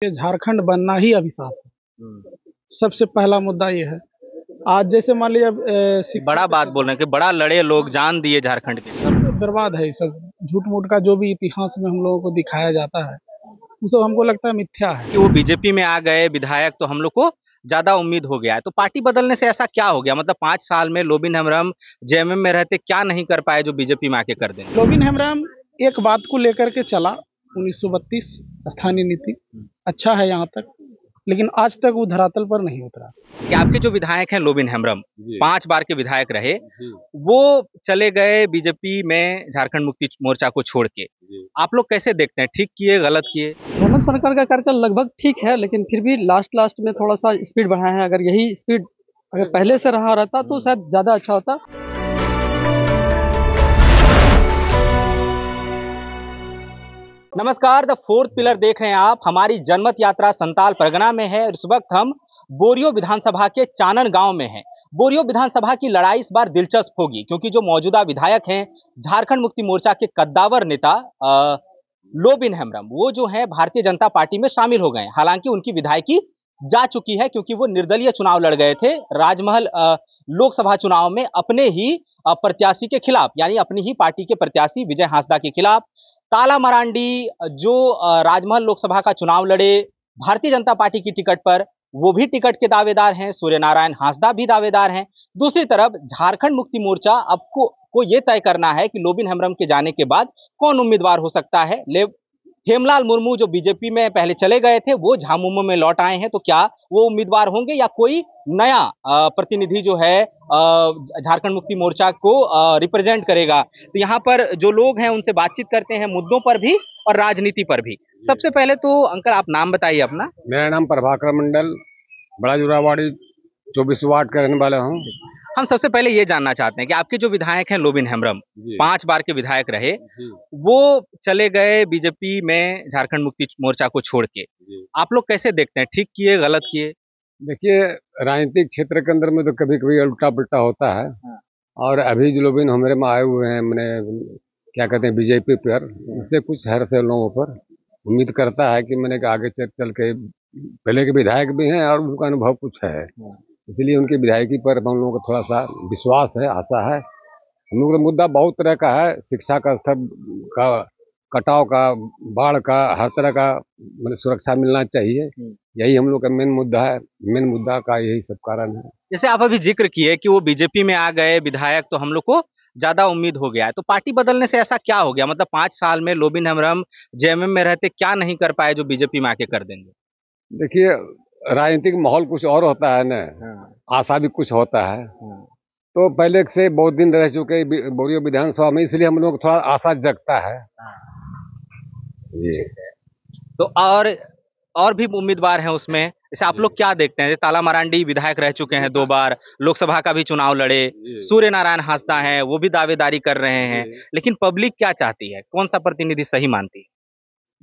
ये झारखंड बनना ही अभिशाप है। सबसे पहला मुद्दा ये है। आज जैसे मान लीजिए बड़ा बात बोल रहे हैं कि बड़ा लड़े लोग, जान दिए झारखंड के लिए। सब बर्बाद है। ये सब झूठ मूठ का जो भी इतिहास में हम लोगों को दिखाया जाता है वो सब हमको लगता है मिथ्या है। कि वो बीजेपी में आ गए विधायक, तो हम लोग को ज्यादा उम्मीद हो गया है। तो पार्टी बदलने से ऐसा क्या हो गया? मतलब 5 साल में लोबिन हेम्ब्रम जेएमएम में रहते क्या नहीं कर पाए जो बीजेपी में आके कर देंगे? लोबिन हेम्ब्रम एक बात को लेकर के चला, 1932 स्थानीय नीति अच्छा है यहाँ तक, लेकिन आज तक वो धरातल पर नहीं उतरा। कि आपके जो विधायक हैं लोबिन हेम्ब्रम, 5 बार के विधायक रहे, वो चले गए बीजेपी में झारखंड मुक्ति मोर्चा को छोड़ के। आप लोग कैसे देखते हैं? ठीक किए, गलत किए? हेमंत सरकार का कार्यकाल लगभग ठीक है, लेकिन फिर भी लास्ट में थोड़ा सा स्पीड बढ़ाया है। अगर यही स्पीड अगर पहले से रहा रहता तो शायद ज्यादा अच्छा होता। नमस्कार, द फोर्थ पिलर देख रहे हैं आप। हमारी जनमत यात्रा संताल परगना में है और इस वक्त हम बोरियो विधानसभा के चानन गांव में हैं। बोरियो विधानसभा की लड़ाई इस बार दिलचस्प होगी क्योंकि जो मौजूदा विधायक हैं झारखंड मुक्ति मोर्चा के कद्दावर नेता लोबिन हेम्ब्रम, वो जो है भारतीय जनता पार्टी में शामिल हो गए हैं। हालांकि उनकी विधायकी जा चुकी है क्योंकि वो निर्दलीय चुनाव लड़ गए थे राजमहल लोकसभा चुनाव में अपने ही प्रत्याशी के खिलाफ, यानी अपनी ही पार्टी के प्रत्याशी विजय हांसदा के खिलाफ। ताला मरांडी जो राजमहल लोकसभा का चुनाव लड़े भारतीय जनता पार्टी की टिकट पर, वो भी टिकट के दावेदार हैं। सूर्य नारायण हांसदा भी दावेदार हैं। दूसरी तरफ झारखंड मुक्ति मोर्चा अब को ये तय करना है कि लोबिन हेम्ब्रम के जाने के बाद कौन उम्मीदवार हो सकता है। हेमलाल मुर्मू जो बीजेपी में पहले चले गए थे वो झामुमो में लौट आए हैं, तो क्या वो उम्मीदवार होंगे या कोई नया प्रतिनिधि जो है झारखंड मुक्ति मोर्चा को रिप्रेजेंट करेगा? तो यहाँ पर जो लोग हैं उनसे बातचीत करते हैं, मुद्दों पर भी और राजनीति पर भी। सबसे पहले तो अंकल आप नाम बताइए अपना। मेरा नाम प्रभाकर मंडल, बड़ा जुरावाड़ी 24 वार्ड का रहने वाला हूँ। हम सबसे पहले ये जानना चाहते हैं कि आपके जो विधायक हैं लोबिन हेम्ब्रम, 5 बार के विधायक रहे, वो चले गए बीजेपी में झारखंड मुक्ति मोर्चा को छोड़ के। आप लोग कैसे देखते हैं? ठीक किए, गलत किए? देखिए, राजनीतिक क्षेत्र के अंदर में तो कभी कभी उल्टा पुल्टा होता है। और अभी जो लोबिन हमारे में आए हुए हैं, मैंने क्या कहते हैं बीजेपी पर, इससे कुछ हर से लोगों पर उम्मीद करता है कि मैंने आगे चल के पहले के विधायक भी हैं और उनका अनुभव कुछ है, इसलिए उनकी विधायकी पर हम लोगों को थोड़ा सा विश्वास है, आशा है। हम लोग का मुद्दा बहुत तरह का है, शिक्षा का स्तर का, कटाव का, बाढ़ का, हर तरह का मतलब सुरक्षा मिलना चाहिए। यही हम लोग का मेन मुद्दा है। मेन मुद्दा का यही सब कारण है। जैसे आप अभी जिक्र किए कि वो बीजेपी में आ गए विधायक, तो हम लोग को ज्यादा उम्मीद हो गया है। तो पार्टी बदलने से ऐसा क्या हो गया? मतलब 5 साल में लोबिन हेम्ब्रम जेएमएम में रहते क्या नहीं कर पाए जो बीजेपी में आके कर देंगे? देखिए, राजनीतिक माहौल कुछ और होता है ना, आशा भी कुछ होता है। तो पहले से बहुत दिन रह चुके बोरियो विधानसभा में, इसलिए हम लोग को थोड़ा आशा जगता है। ये तो और भी उम्मीदवार हैं उसमें, जैसे आप लोग क्या देखते हैं? जैसे ताला मरांडी विधायक रह चुके हैं 2 बार, लोकसभा का भी चुनाव लड़े। सूर्य नारायण हांसदा हैं, वो भी दावेदारी कर रहे हैं, लेकिन पब्लिक क्या चाहती है? कौन सा प्रतिनिधि सही मानती है?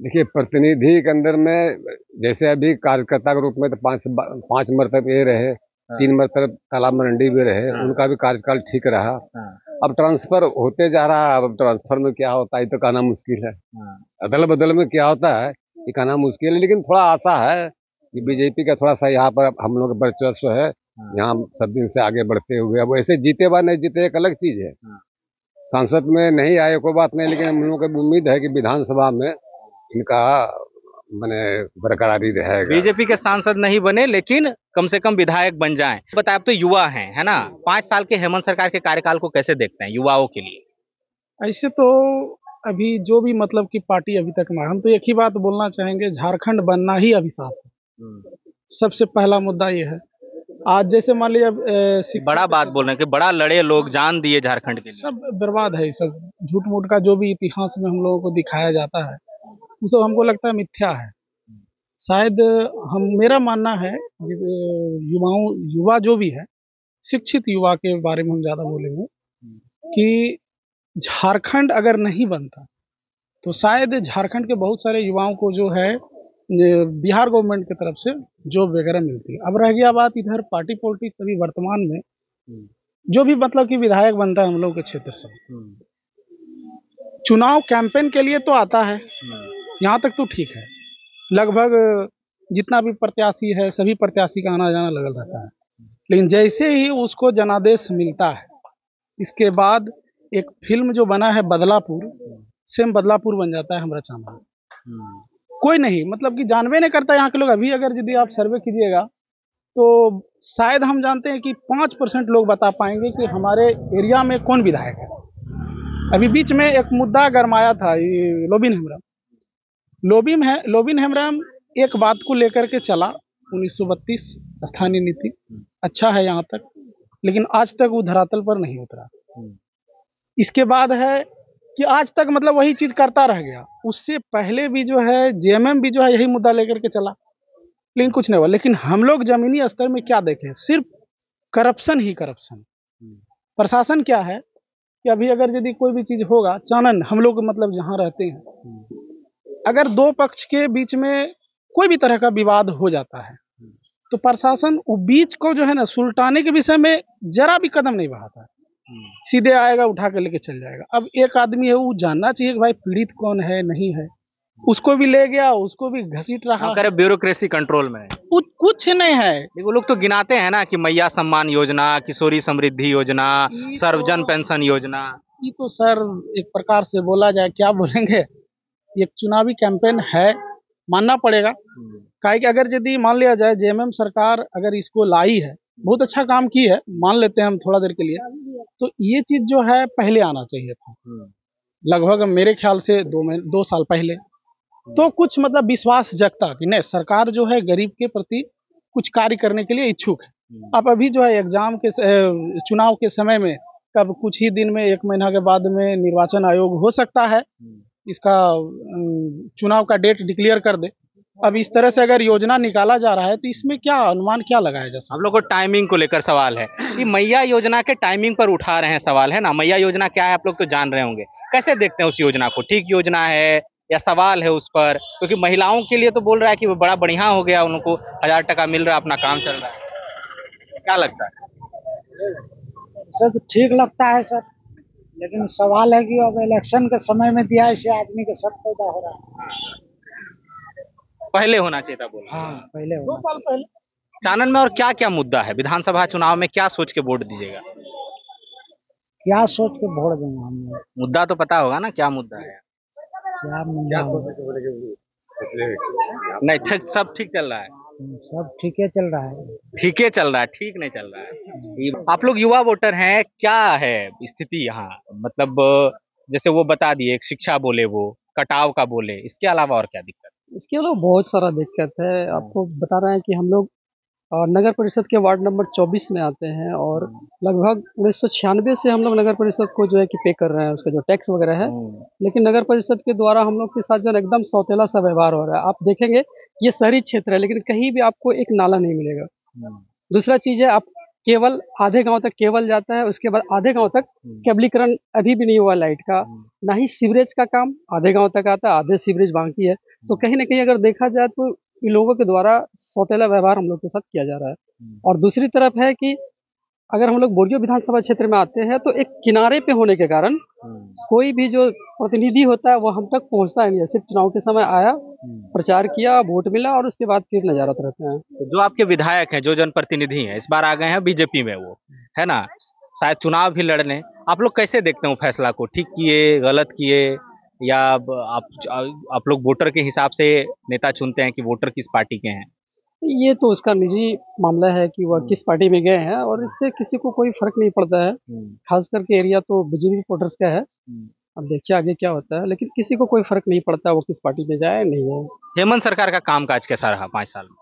देखिए, प्रतिनिधि के अंदर में जैसे अभी कार्यकर्ता के रूप में तो 5 मरतब ये रहे, 3 मरतब ताला मरांडी भी रहे, उनका भी कार्यकाल ठीक रहा। अब ट्रांसफर होते जा रहा है। अब ट्रांसफर में क्या होता है तो कहना मुश्किल है। अदल बदल में क्या होता है ये कहना मुश्किल है, लेकिन थोड़ा आशा है कि बीजेपी का थोड़ा सा यहाँ पर हम लोग का वर्चस्व है, यहाँ सब दिन से आगे बढ़ते हुए। अब ऐसे जीते व नहीं जीते एक अलग चीज है। सांसद में नहीं आए कोई बात नहीं, लेकिन हम लोगों को उम्मीद है कि विधानसभा में इनका मैंने बरकरारी रहेगा। बीजेपी के सांसद नहीं बने लेकिन कम से कम विधायक बन जाएं। बताए, आप तो युवा हैं, है ना? 5 साल के हेमंत सरकार के कार्यकाल को कैसे देखते हैं युवाओं के लिए? ऐसे तो अभी जो भी मतलब कि पार्टी अभी तक में, हम तो एक ही बात बोलना चाहेंगे, झारखंड बनना ही अभिशाप है। सबसे पहला मुद्दा ये है। आज जैसे मान लीजिए बड़ा बात बोल रहे हैं कि बड़ा लड़े लोग, जान दिए झारखंड के लिए। सब बर्बाद है। सब झूठ मूठ का जो भी इतिहास में हम लोगों को दिखाया जाता है वो सब हमको लगता है मिथ्या है। शायद मेरा मानना है युवा जो भी है, शिक्षित युवा के बारे में हम ज्यादा बोलेंगे कि झारखंड अगर नहीं बनता तो शायद झारखंड के बहुत सारे युवाओं को जो है बिहार गवर्नमेंट की तरफ से जॉब वगैरह मिलती है। अब रह गया बात इधर पार्टी पॉलिटिक्स, अभी वर्तमान में जो भी मतलब कि विधायक बनता है हम लोग के क्षेत्र से, चुनाव कैंपेन के लिए तो आता है, यहाँ तक तो ठीक है। लगभग जितना भी प्रत्याशी है सभी प्रत्याशी का आना जाना लगल रहता है। लेकिन जैसे ही उसको जनादेश मिलता है, इसके बाद एक फिल्म जो बना है बदलापुर, सेम बदलापुर बन जाता है हमारा चामल। कोई नहीं, मतलब कि जानबे नहीं करता यहाँ के लोग। अभी अगर यदि आप सर्वे कीजिएगा तो शायद हम जानते हैं कि 5% लोग बता पाएंगे कि हमारे एरिया में कौन विधायक है। अभी बीच में एक मुद्दा गरमाया था, ये लोबिन हेम्ब्रम एक बात को लेकर के चला, 1932 स्थानीय नीति अच्छा है यहाँ तक, लेकिन आज तक वो धरातल पर नहीं उतरा। इसके बाद है कि आज तक मतलब वही चीज करता रह गया। उससे पहले भी जो है जेएमएम भी जो है यही मुद्दा लेकर के चला, लेकिन कुछ नहीं हुआ। लेकिन हम लोग जमीनी स्तर में क्या देखें, सिर्फ करप्शन ही करप्शन। प्रशासन क्या है कि अभी अगर यदि कोई भी चीज होगा, चानन हम लोग मतलब जहाँ रहते हैं, अगर दो पक्ष के बीच में कोई भी तरह का विवाद हो जाता है तो प्रशासन वो बीच को जो है ना सुलटाने के विषय में जरा भी कदम नहीं बढ़ाता है। सीधे आएगा, उठा के लेके चल जाएगा। अब एक आदमी है, वो जानना चाहिए कि भाई पीड़ित कौन है नहीं है, उसको भी ले गया, उसको भी घसीट रहा है। ब्यूरोक्रेसी कंट्रोल में है, कुछ नहीं है। वो लोग तो गिनाते हैं ना कि मैया सम्मान योजना, किशोरी समृद्धि योजना, सर्वजन पेंशन योजना। ये तो सर एक प्रकार से बोला जाए, क्या बोलेंगे, एक चुनावी कैंपेन है, मानना पड़ेगा। काहे कि अगर यदि मान लिया जाए जेएमएम सरकार अगर इसको लाई है, बहुत अच्छा काम की है, मान लेते हैं हम थोड़ा देर के लिए, तो ये चीज जो है पहले आना चाहिए था, लगभग मेरे ख्याल से 2 साल पहले। तो कुछ मतलब विश्वास जगता कि नहीं, सरकार जो है गरीब के प्रति कुछ कार्य करने के लिए इच्छुक है। अब अभी जो है एग्जाम के चुनाव के समय में, कब कुछ ही दिन में, 1 महीना के बाद में निर्वाचन आयोग हो सकता है इसका चुनाव का डेट डिक्लेयर कर दे। अब इस तरह से अगर योजना निकाला जा रहा है तो इसमें क्या अनुमान क्या लगाया जा सकता है? हम लोग को टाइमिंग को लेकर सवाल है कि मैया योजना के टाइमिंग पर उठा रहे हैं सवाल, है ना। मैया योजना क्या है आप लोग तो जान रहे होंगे, कैसे देखते हैं उस योजना को? ठीक योजना है या सवाल है उस पर? क्योंकि महिलाओं के लिए तो बोल रहा है कि वो बड़ा बढ़िया हो गया, उनको 1000 टका मिल रहा है, अपना काम चल रहा है। क्या लगता है सर? तो ठीक लगता है सर, लेकिन सवाल है कि अब इलेक्शन के समय में दिया, इसे आदमी के शक पैदा हो रहा है। पहले होना चाहिए था, बोल। हाँ, पहले 2 साल पहले। चानन में और क्या क्या मुद्दा है? विधानसभा चुनाव में क्या सोच के वोट दीजिएगा? क्या सोच के वोट देंगे हम लोग? मुद्दा तो पता होगा ना, क्या मुद्दा है? क्या सोच नहीं, सब ठीक चल रहा है, सब ठीक है चल रहा है। ठीक है चल रहा है, ठीक नहीं चल रहा है। आप लोग युवा वोटर हैं, क्या है स्थिति यहाँ? मतलब जैसे वो बता दिए, एक शिक्षा बोले, वो कटाव का बोले, इसके अलावा और क्या दिक्कत? इसके अलावा बहुत सारा दिक्कत है। आपको बता रहे हैं कि हम लोग नगर परिषद के वार्ड नंबर 24 में आते हैं और लगभग 1996 से हम लोग नगर परिषद को जो है कि पे कर रहे हैं, उसका जो टैक्स वगैरह है। लेकिन नगर परिषद के द्वारा हम लोग के साथ जो एकदम सौतेला सा व्यवहार हो रहा है। आप देखेंगे ये शहरी क्षेत्र है, लेकिन कहीं भी आपको एक नाला नहीं मिलेगा। दूसरा चीज है, आप केवल आधे गांव तक केवल जाता है, उसके बाद आधे गांव तक केबलीकरण अभी भी नहीं हुआ लाइट का, ना ही सीवरेज का काम आधे गांव तक आता है, आधे सीवरेज बाकी है। तो कहीं ना कहीं अगर देखा जाए तो इन लोगों के द्वारा सौतेला व्यवहार हम लोग के साथ किया जा रहा है। और दूसरी तरफ है कि अगर हम लोग बोरियो विधानसभा क्षेत्र में आते हैं तो एक किनारे पे होने के कारण कोई भी जो प्रतिनिधि होता है वो हम तक पहुंचता नहीं है। सिर्फ चुनाव के समय आया, प्रचार किया, वोट मिला और उसके बाद फिर नजारत रहते हैं। तो जो आपके विधायक हैं, जो जनप्रतिनिधि हैं, इस बार आ गए हैं बीजेपी में, वो है ना, शायद चुनाव भी लड़ने, आप लोग कैसे देखते हैं फैसला को? ठीक किए, गलत किए, या आप लोग वोटर के हिसाब से नेता चुनते हैं कि वोटर किस पार्टी के हैं? ये तो उसका निजी मामला है कि वह किस पार्टी में गए हैं और इससे किसी को कोई फर्क नहीं पड़ता है। खास करके एरिया तो बीजेपी वोटर्स का है। अब देखिए आगे क्या होता है, लेकिन किसी को कोई फर्क नहीं पड़ता वो किस पार्टी में जाए नहीं है। हेमंत सरकार का कामकाज कैसा रहा 5 साल में?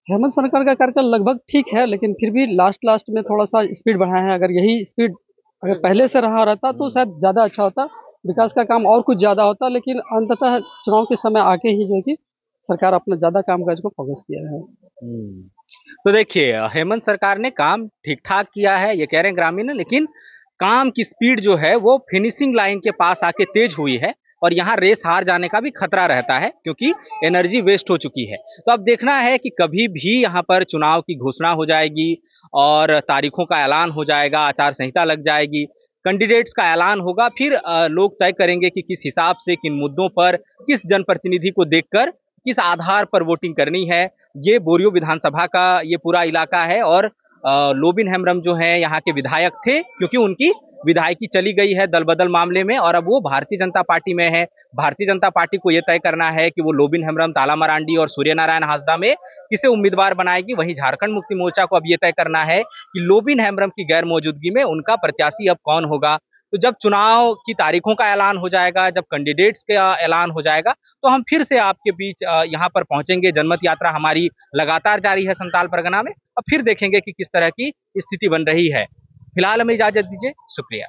हेमंत सरकार का कार्यकाल लगभग ठीक है, लेकिन फिर भी लास्ट में थोड़ा सा स्पीड बढ़ाया है। अगर यही स्पीड अगर पहले से रहा रहता तो शायद ज़्यादा अच्छा होता, विकास का काम और कुछ ज़्यादा होता। लेकिन अंततः चुनाव के समय आके ही जो है कि सरकार अपना ज़्यादा कामकाज को फोकस किया है। तो देखिए, हेमंत सरकार ने काम ठीक ठाक किया है, ये कह रहे हैं ग्रामीण, लेकिन काम की स्पीड जो है वो फिनिशिंग लाइन के पास आके तेज हुई है और यहाँ रेस हार जाने का भी खतरा रहता है क्योंकि एनर्जी वेस्ट हो चुकी है। तो अब देखना है कि कभी भी यहाँ पर चुनाव की घोषणा हो जाएगी और तारीखों का ऐलान हो जाएगा, आचार संहिता लग जाएगी, कैंडिडेट्स का ऐलान होगा, फिर लोग तय करेंगे कि किस हिसाब से, किन मुद्दों पर, किस जनप्रतिनिधि को देखकर किस आधार पर वोटिंग करनी है। ये बोरियो विधानसभा का ये पूरा इलाका है और लोबिन हेम्ब्रम जो है यहाँ के विधायक थे, क्योंकि उनकी विधायकी चली गई है दल बदल मामले में और अब वो भारतीय जनता पार्टी में है। भारतीय जनता पार्टी को यह तय करना है कि वो लोबिन हेम्ब्रम, ताला मरांडी और सूर्य नारायण हांसदा में किसे उम्मीदवार बनाएगी। वहीं झारखंड मुक्ति मोर्चा को अब यह तय करना है कि लोबिन हेम्ब्रम की गैर मौजूदगी में उनका प्रत्याशी अब कौन होगा। तो जब चुनाव की तारीखों का ऐलान हो जाएगा, जब कैंडिडेट्स का ऐलान हो जाएगा, तो हम फिर से आपके बीच यहाँ पर पहुंचेंगे। जनमत यात्रा हमारी लगातार जारी है संताल परगना में। अब फिर देखेंगे कि किस तरह की स्थिति बन रही है। फिलहाल हमें इजाजत दीजिए, शुक्रिया।